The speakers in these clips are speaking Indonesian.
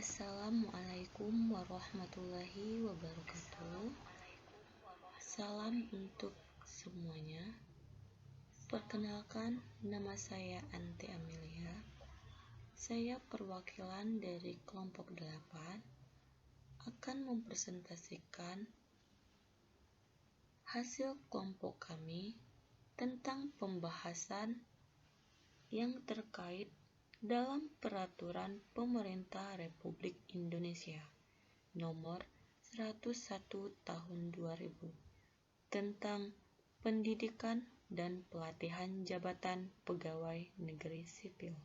Assalamualaikum warahmatullahi wabarakatuh. Salam untuk semuanya. Perkenalkan, nama saya Ante Amelia. Saya perwakilan dari kelompok 8 akan mempresentasikan hasil kelompok kami tentang pembahasan yang terkait dalam Peraturan Pemerintah Republik Indonesia Nomor 101 Tahun 2000 tentang pendidikan dan pelatihan jabatan pegawai negeri sipil.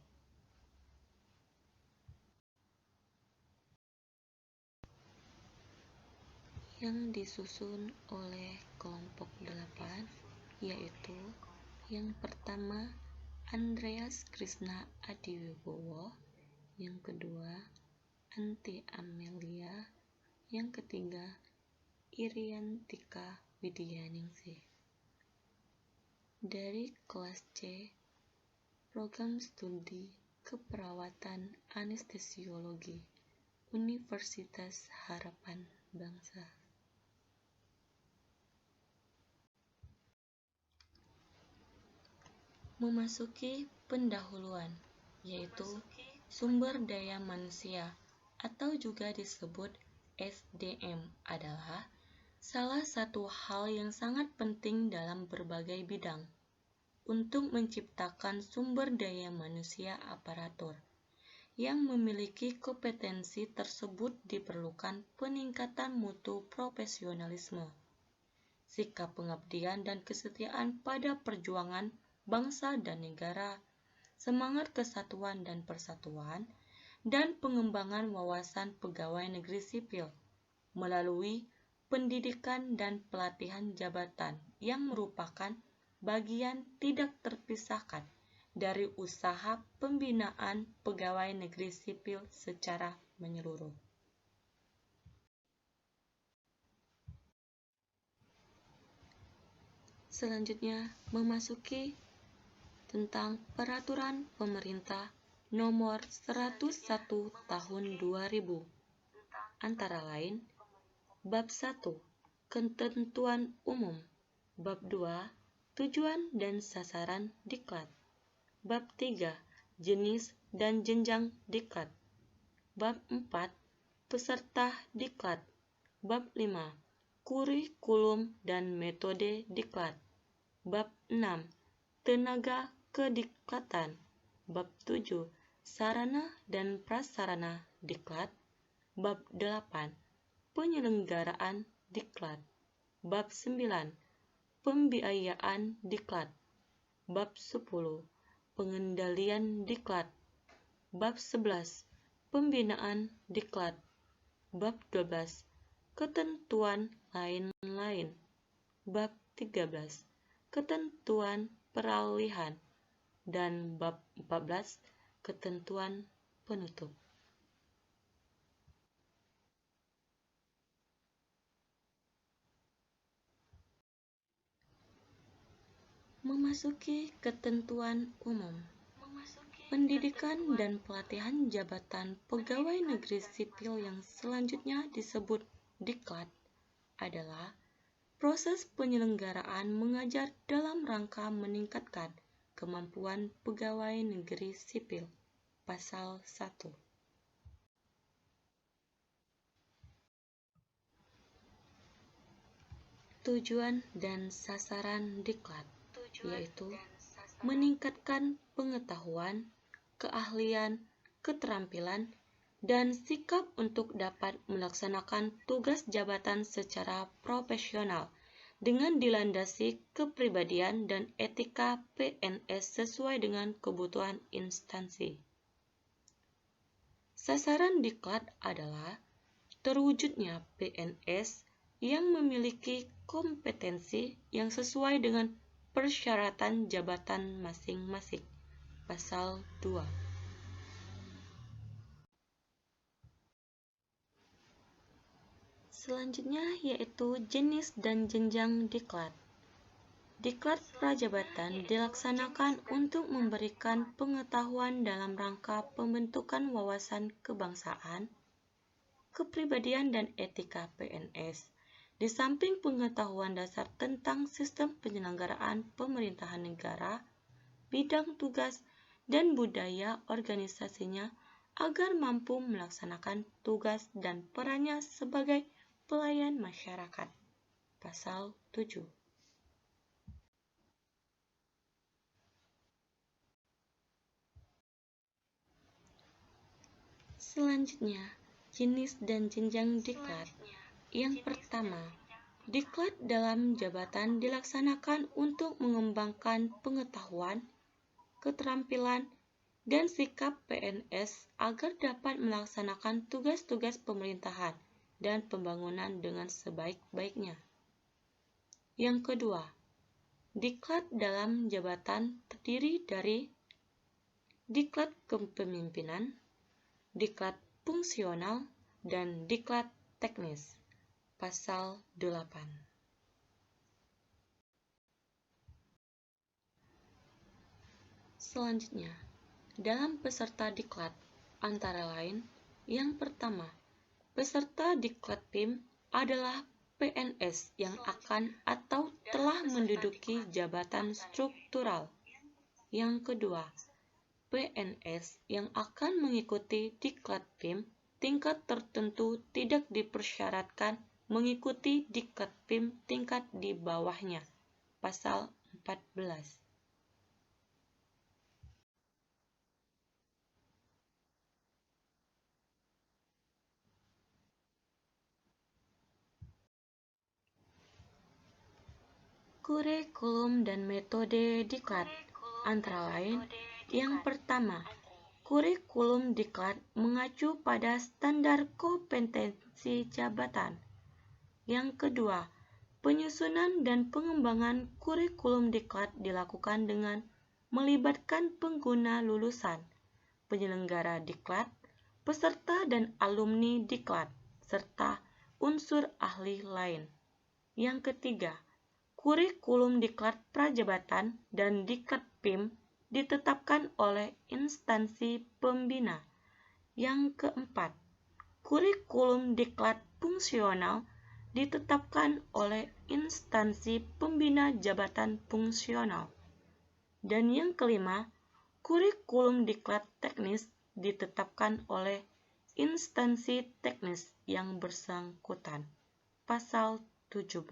Yang disusun oleh kelompok 8 yaitu yang pertama Andreas Krisna Adiwibowo, yang kedua Ante Amelia, yang ketiga Iriantika Widyaningsih. Dari kelas C, Program Studi Keperawatan Anestesiologi, Universitas Harapan Bangsa. Memasuki pendahuluan, yaitu sumber daya manusia atau juga disebut SDM adalah salah satu hal yang sangat penting dalam berbagai bidang. Untuk menciptakan sumber daya manusia aparatur yang memiliki kompetensi tersebut diperlukan peningkatan mutu profesionalisme, sikap pengabdian dan kesetiaan pada perjuangan bangsa dan negara, semangat kesatuan dan persatuan, dan pengembangan wawasan pegawai negeri sipil melalui pendidikan dan pelatihan jabatan yang merupakan bagian tidak terpisahkan dari usaha pembinaan pegawai negeri sipil secara menyeluruh. Selanjutnya, memasuki tentang Peraturan Pemerintah Nomor 101 Tahun 2000, antara lain, Bab 1, Ketentuan Umum, Bab 2, Tujuan dan Sasaran Diklat, Bab 3, Jenis dan Jenjang Diklat, Bab 4, Peserta Diklat, Bab 5, Kurikulum dan Metode Diklat, Bab 6, Tenaga Kediklatan, Bab 7, Sarana dan Prasarana Diklat, Bab 8, Penyelenggaraan Diklat, Bab 9, Pembiayaan Diklat, Bab 10, Pengendalian Diklat, Bab 11, Pembinaan Diklat, Bab 12, Ketentuan lain-lain, Bab 13, Ketentuan Peralihan, dan Bab 14, Ketentuan Penutup. Memasuki ketentuan umum. Pendidikan dan pelatihan jabatan pegawai negeri sipil yang selanjutnya disebut Diklat adalah proses penyelenggaraan mengajar dalam rangka meningkatkan kemampuan pegawai negeri sipil. Pasal 1. Tujuan dan sasaran Diklat yaitu meningkatkan pengetahuan, keahlian, keterampilan, dan sikap untuk dapat melaksanakan tugas jabatan secara profesional dengan dilandasi kepribadian dan etika PNS sesuai dengan kebutuhan instansi. Sasaran Diklat adalah terwujudnya PNS yang memiliki kompetensi yang sesuai dengan persyaratan jabatan masing-masing. Pasal 2. Selanjutnya yaitu jenis dan jenjang diklat. Diklat prajabatan dilaksanakan untuk memberikan pengetahuan dalam rangka pembentukan wawasan kebangsaan, kepribadian dan etika PNS. Di samping pengetahuan dasar tentang sistem penyelenggaraan pemerintahan negara, bidang tugas, dan budaya organisasinya agar mampu melaksanakan tugas dan perannya sebagai pelayan masyarakat. Pasal 7. Selanjutnya, jenis dan jenjang diklat. Yang pertama, diklat dalam jabatan dilaksanakan untuk mengembangkan pengetahuan, keterampilan, dan sikap PNS agar dapat melaksanakan tugas-tugas pemerintahan dan pembangunan dengan sebaik-baiknya. Yang kedua, diklat dalam jabatan terdiri dari diklat kepemimpinan, diklat fungsional, dan diklat teknis. Pasal 8. Selanjutnya, dalam peserta diklat, antara lain, yang pertama, peserta diklat PIM adalah PNS yang akan atau telah menduduki jabatan struktural. Yang kedua, PNS yang akan mengikuti diklat PIM tingkat tertentu tidak dipersyaratkan mengikuti diklat PIM tingkat di bawahnya. Pasal 14. Kurikulum dan metode diklat, antara lain, yang pertama, kurikulum diklat mengacu pada standar kompetensi jabatan. Yang kedua, penyusunan dan pengembangan kurikulum diklat dilakukan dengan melibatkan pengguna lulusan, penyelenggara diklat, peserta dan alumni diklat, serta unsur ahli lain. Yang ketiga, kurikulum diklat prajabatan dan diklat PIM ditetapkan oleh instansi pembina. Yang keempat, kurikulum diklat fungsional ditetapkan oleh instansi pembina jabatan fungsional. Dan yang kelima, kurikulum diklat teknis ditetapkan oleh instansi teknis yang bersangkutan. Pasal 17.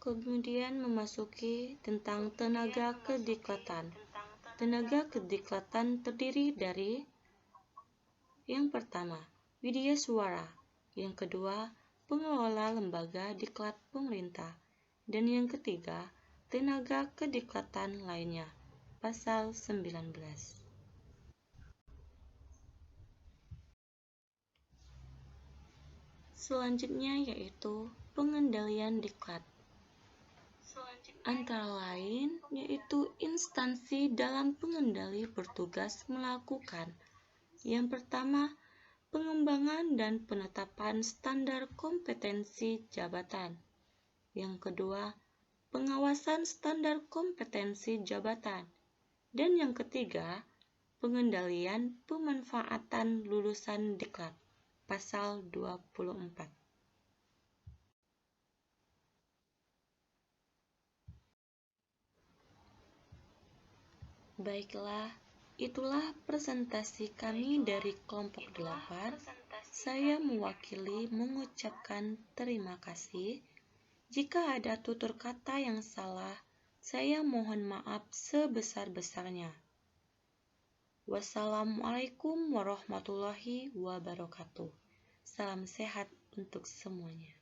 Kemudian memasuki tentang tenaga kediklatan. Tenaga kediklatan terdiri dari yang pertama, widya suara, yang kedua, pengelola lembaga diklat pemerintah, dan yang ketiga, tenaga kediklatan lainnya. Pasal 19. Selanjutnya yaitu pengendalian diklat. Antara lain yaitu instansi dalam pengendali bertugas melakukan yang pertama, pengembangan dan penetapan standar kompetensi jabatan. Yang kedua, pengawasan standar kompetensi jabatan. Dan yang ketiga, pengendalian pemanfaatan lulusan diklat. Pasal 24. Baiklah, itulah presentasi kami dari kelompok 8. Saya mewakili mengucapkan terima kasih. Jika ada tutur kata yang salah, saya mohon maaf sebesar-besarnya. Wassalamualaikum warahmatullahi wabarakatuh. Salam sehat untuk semuanya.